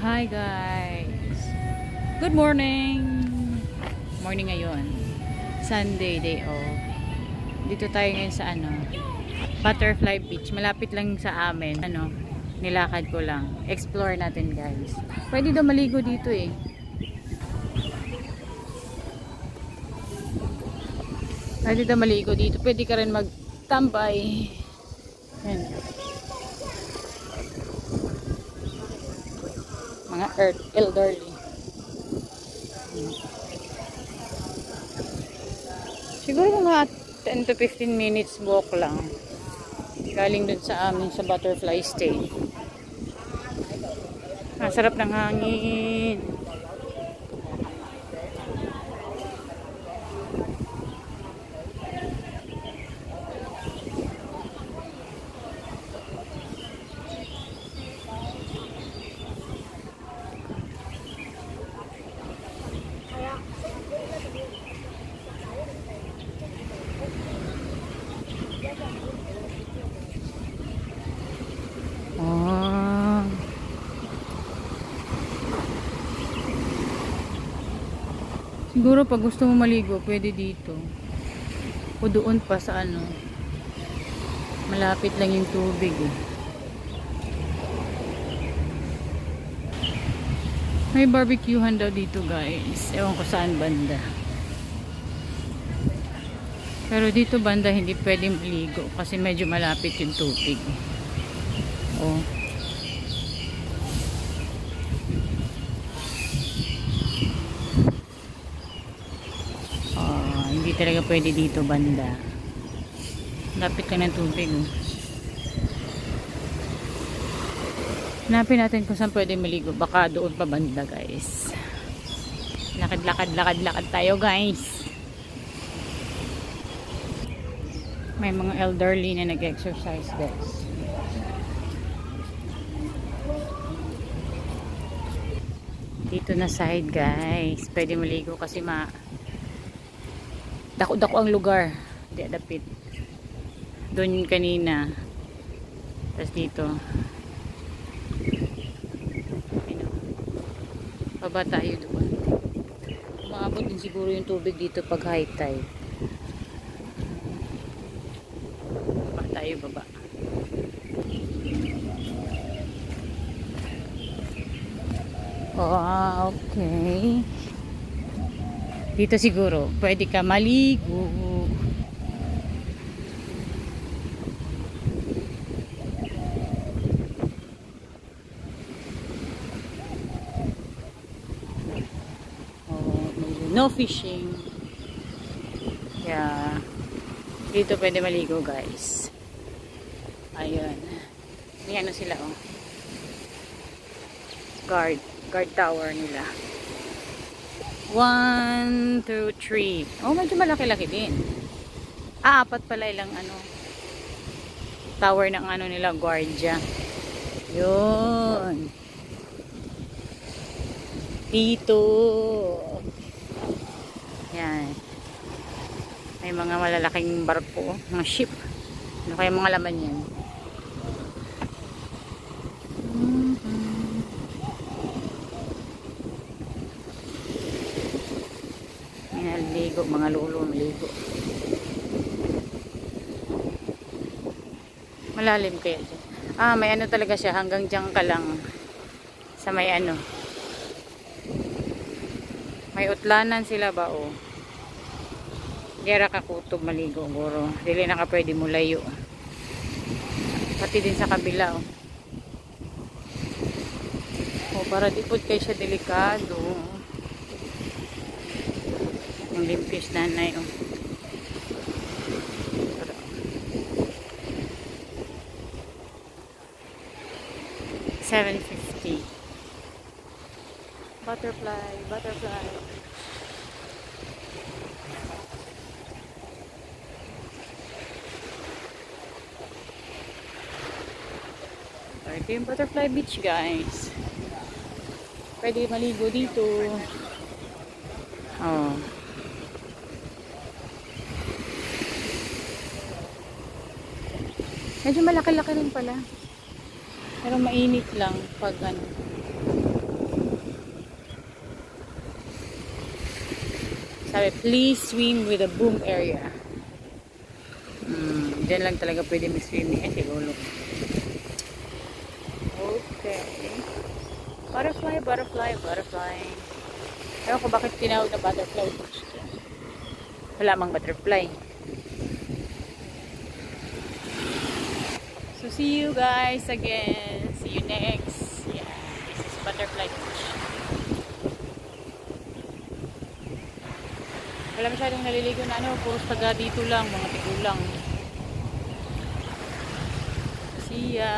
Hi guys! Good morning! Morning ngayon. Sunday, day off. Dito tayo ngayon sa Butterfly Beach. Malapit lang sa amin. Nilakad ko lang. Explore natin guys. Pwede daw maligo dito eh. Pwede daw maligo dito. Pwede ka rin magtambay. Yan. Mga elderly. Siguro mga 10 to 15 minutes walk lang. Galing dun sa amin sa Butterfly Stay. Sarap ng hangin. Siguro pag gusto mo maligo, pwede dito. O doon pa sa malapit lang yung tubig eh. May barbecuehan daw dito guys. Ewan ko saan banda. Pero dito banda hindi pwedeng maligo kasi medyo malapit yung tubig. Oh. Hindi talaga pwede dito banda. Lapit ka ng tubig. Hanapin natin kung saan pwede maligo. Baka doon pa banda guys. Lakad tayo guys. May mga elderly na nag-exercise guys. Dito na side guys. Pwede maligo kasi dako-dako ang lugar. Hindi adapit. Doon kanina. Tapos dito. Baba tayo doon. Maabot din siguro yung tubig dito pag high tide. Baba tayo, baba. Oh, okay. Dito siguro, pwede ka maligo. No fishing. Yeah. Dito pwede maligo guys. Ayun. May sila oh. Guard tower nila. 1, 2, 3. Oh, medyo malaki-laki din. Apat pala ilang tower ng nila, guardia. Yun. Dito. Yan. May mga malalaking barko, mga ship. Ano kaya mga laman yan? Ligo, mga lolo maligo. Malalim kaya dyan. May talaga siya, hanggang dyan ka lang sa may may utlanan sila ba oh. Gera ka kutob maligo guro. Dili na ka pwede mo layo. Pati din sa kabila oh. Para di pud kay siya delikado. Ang limpis nanay oh. 750. Butterfly. Ito yung Butterfly Beach guys. Pwede maligo dito. Oh. Medyo malaki-laki rin pala. Pero mainit lang pag Sabi, please swim with the boom area. Diyan lang talaga pwede mag-swimming. Siguro. Okay. Butterfly, butterfly, butterfly. Ewan ko bakit tinawag na butterfly beach. Wala mang butterfly. So, see you guys again. See you next. Yeah, this is butterfly beach. Wala masyadong naliligo na puro taga dito lang, mga tigulang. See ya!